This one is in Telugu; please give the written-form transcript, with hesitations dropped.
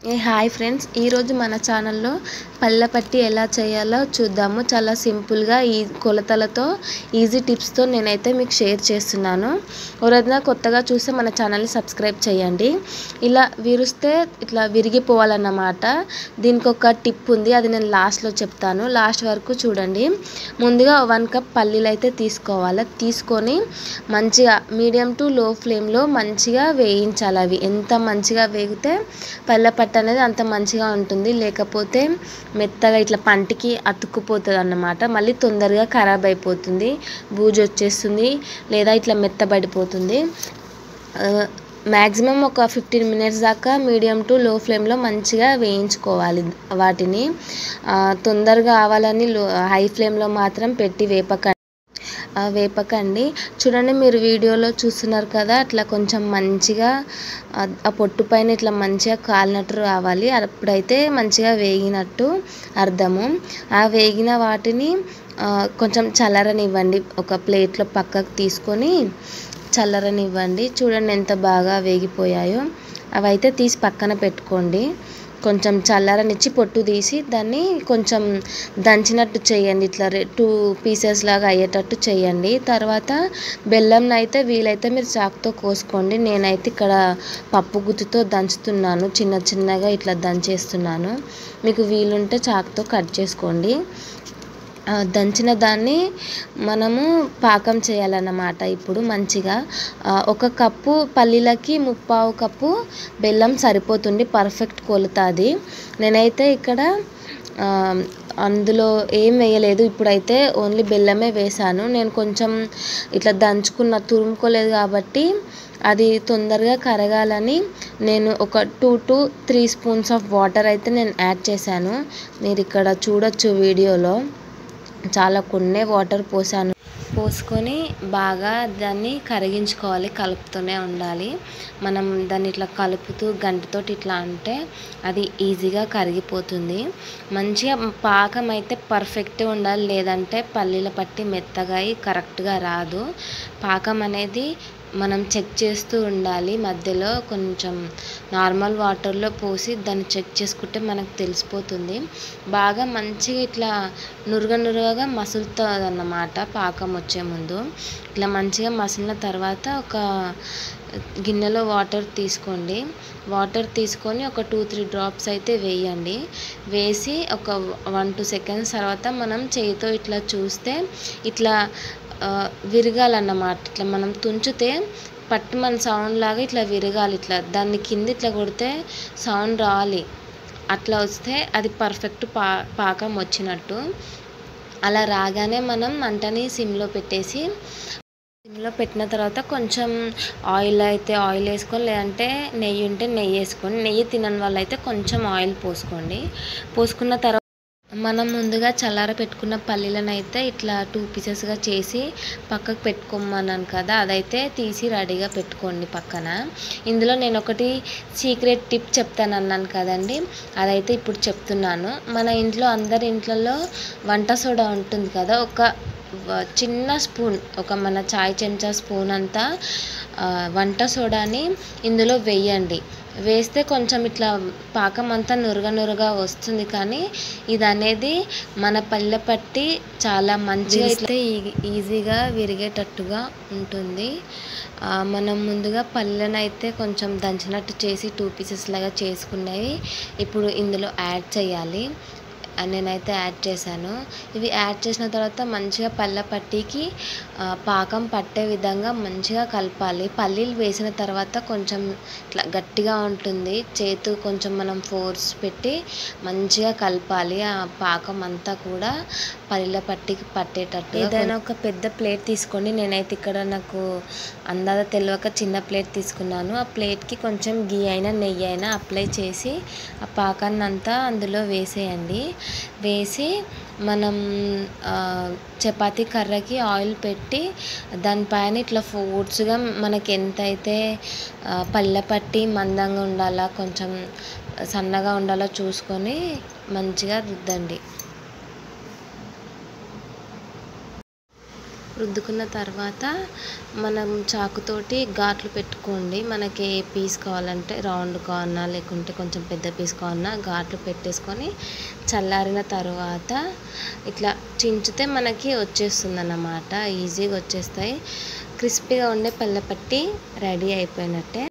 హాయ్ ఫ్రెండ్స్, ఈరోజు మన ఛానల్లో పళ్ళ పట్టి ఎలా చేయాలో చూద్దాము. చాలా సింపుల్గా ఈ కొలతలతో ఈజీ టిప్స్తో నేనైతే మీకు షేర్ చేస్తున్నాను. ఎవరైనా కొత్తగా చూస్తే మన ఛానల్ని సబ్స్క్రైబ్ చేయండి. ఇలా విరిస్తే ఇట్లా విరిగిపోవాలన్నమాట. దీనికి ఒక టిప్ ఉంది, అది నేను లాస్ట్లో చెప్తాను. లాస్ట్ వరకు చూడండి. ముందుగా 1 కప్ పల్లీలు అయితే తీసుకోవాలి. తీసుకొని మంచిగా మీడియం టు లో ఫ్లేమ్లో మంచిగా వేయించాలి. అవి ఎంత మంచిగా వేగితే పళ్ళ పట్టి అనేది అంత మంచిగా ఉంటుంది. లేకపోతే మెత్తగా ఇట్లా పంటికి అతుక్కుపోతుంది అన్నమాట. మళ్ళీ తొందరగా ఖరాబ్ అయిపోతుంది, బూజు వచ్చేస్తుంది, లేదా ఇట్లా మెత్తబడిపోతుంది. మ్యాక్సిమం ఒక 15 మినిట్స్ దాకా మీడియం టు లో ఫ్లేమ్లో మంచిగా వేయించుకోవాలి. వాటిని తొందరగా కావాలని హై ఫ్లేమ్లో మాత్రం పెట్టి వేపకండి. చూడండి, మీరు వీడియోలో చూస్తున్నారు కదా, అట్లా కొంచెం మంచిగా ఆ పొట్టు పైన ఇట్లా మంచిగా కాలినట్టు రావాలి. అప్పుడైతే మంచిగా వేగినట్టు అర్థము. ఆ వేగిన వాటిని కొంచెం చల్లరనివ్వండి. ఒక ప్లేట్లో పక్కకు తీసుకొని చల్లరనివ్వండి. చూడండి ఎంత బాగా వేగిపోయాయో. అవైతే తీసి పక్కన పెట్టుకోండి. కొంచెం చల్లరనిచ్చి పొట్టు తీసి దాన్ని కొంచెం దంచినట్టు చేయండి. ఇట్లా 2 పీసెస్ లాగా అయ్యేటట్టు చేయండి. తర్వాత బెల్లం అయితే వీలైతే మీరు చాకుతో కోసుకోండి. నేనైతే ఇక్కడ పప్పు గుత్తితో దంచుతున్నాను. చిన్న చిన్నగా ఇట్లా దంచేస్తున్నాను. మీకు వీలుంటే చాకుతో కట్ చేసుకోండి. దంచిన దాన్ని మనము పాకం చేయాలన్నమాట. ఇప్పుడు మంచిగా 1 కప్పు పల్లీలకి 3/4 కప్పు బెల్లం సరిపోతుంది. పర్ఫెక్ట్ కొలత అది. నేనైతే ఇక్కడ అందులో ఏం వేయలేదు. ఇప్పుడైతే ఓన్లీ బెల్లమే వేసాను. నేను కొంచెం ఇట్లా తురుముకోలేదు కాబట్టి అది తొందరగా కరగాలని నేను ఒక 2 to 3 స్పూన్స్ ఆఫ్ వాటర్ అయితే నేను యాడ్ చేశాను. మీరు ఇక్కడ చూడొచ్చు వీడియోలో. చాలా కొన్నే వాటర్ పోసుకొని బాగా దాన్ని కరిగించుకోవాలి. కలుపుతూనే ఉండాలి. మనం దాన్ని ఇట్లా కలుపుతూ గంటతోటి ఇట్లా అంటే అది ఈజీగా కరిగిపోతుంది. మంచిగా పాకం అయితే పర్ఫెక్ట్గా ఉండాలి, లేదంటే పల్లీల పట్టి మెత్తగా కరెక్ట్గా రాదు. పాకం అనేది మనం చెక్ చేస్తూ ఉండాలి. మధ్యలో కొంచెం నార్మల్ వాటర్లో పోసి దాన్ని చెక్ చేసుకుంటే మనకు తెలిసిపోతుంది. బాగా మంచిగా ఇట్లా నురగగా మసులుతుంది అన్నమాట. పాకం వచ్చే ముందు ఇట్లా మంచిగా మసిలిన తర్వాత ఒక గిన్నెలో వాటర్ తీసుకోండి. వాటర్ తీసుకొని ఒక 2-3 డ్రాప్స్ అయితే వేయండి. వేసి ఒక 1-2 సెకండ్స్ తర్వాత మనం చేతితో ఇట్లా చూస్తే ఇట్లా విరగాలన్నమాట. ఇట్లా మనం తుంచితే పట్టుమని సౌండ్ లాగా ఇట్లా విరగాలి. ఇట్లా దాన్ని కింద ఇట్లా కొడితే సౌండ్ రావాలి. అట్లా వస్తే అది పర్ఫెక్ట్ పాకం వచ్చినట్టు. అలా రాగానే మనం మంటని సిమ్లో పెట్టిన తర్వాత కొంచెం ఆయిల్ అయితే ఆయిల్ వేసుకొని, లేదంటే నెయ్యి ఉంటే నెయ్యి వేసుకొని, నెయ్యి తినని వాళ్ళు అయితే కొంచెం ఆయిల్ పోసుకోండి. పోసుకున్న తర్వాత మనం ముందుగా చల్లార పెట్టుకున్న పల్లీలను అయితే ఇట్లా 2 పీసెస్గా చేసి పక్కకు పెట్టుకోమన్నాను కదా, అదైతే తీసి రెడీగా పెట్టుకోండి పక్కన. ఇందులో నేను ఒకటి సీక్రెట్ టిప్ చెప్తాను అన్నాను కదండి, అదైతే ఇప్పుడు చెప్తున్నాను. మన ఇంట్లో అందరి ఇంట్లలో వంట సోడా ఉంటుంది కదా, ఒక చిన్న స్పూన్, ఒక మన చాయ్ చెంచా స్పూన్ అంతా వంట సోడాని ఇందులో వేయండి. వేస్తే కొంచెం ఇట్లా పాకం అంతా నురగగా వస్తుంది. కానీ ఇది అనేది మన పళ్ళ పట్టి చాలా మంచిగా ఇట్లా ఈజీగా విరిగేటట్టుగా ఉంటుంది. మనం ముందుగా పళ్ళను అయితే కొంచెం దంచినట్టు చేసి 2 పీసెస్ లాగా చేసుకున్నవి ఇప్పుడు ఇందులో యాడ్ చేయాలి. నేనైతే యాడ్ చేశాను. ఇవి యాడ్ చేసిన తర్వాత మంచిగా పళ్ళ పట్టికి పాకం పట్టే విధంగా మంచిగా కలపాలి. పల్లీలు వేసిన తర్వాత కొంచెం ఇట్లా గట్టిగా ఉంటుంది. చేతు కొంచెం మనం ఫోర్స్ పెట్టి మంచిగా కలపాలి. ఆ పాకం అంతా కూడా పల్లీల పట్టికి పట్టేటట్టు. ఏదైనా ఒక పెద్ద ప్లేట్ తీసుకోండి. నేనైతే ఇక్కడ నాకు అందాజ తెలియక చిన్న ప్లేట్ తీసుకున్నాను. ఆ ప్లేట్కి కొంచెం గీ అయినా నెయ్యి అయినా అప్లై చేసి ఆ పాకాన్ని అంతా అందులో వేసేయండి. వేసి మనం చపాతీ కర్రకి ఆయిల్ పెట్టి దానిపైన ఇట్లా ఫోర్స్గా మనకి ఎంతైతే పళ్ళ పట్టి మందంగా ఉండాలా, కొంచెం సన్నగా ఉండాలో చూసుకొని మంచిగా రుద్దండి. రుద్దుకున్న తర్వాత మనం చాకుతోటి ఘాట్లు పెట్టుకోండి. మనకి ఏ పీస్ కావాలంటే రౌండ్ కావాలన్నా లేకుంటే కొంచెం పెద్ద పీస్ కావాలన్నా ఘాట్లు పెట్టేసుకొని చల్లారిన తర్వాత ఇట్లా చించితే మనకి వచ్చేస్తుంది అన్నమాట. ఈజీగా వచ్చేస్తాయి. క్రిస్పీగా ఉండే పళ్ళ పట్టి రెడీ అయిపోయినట్టే.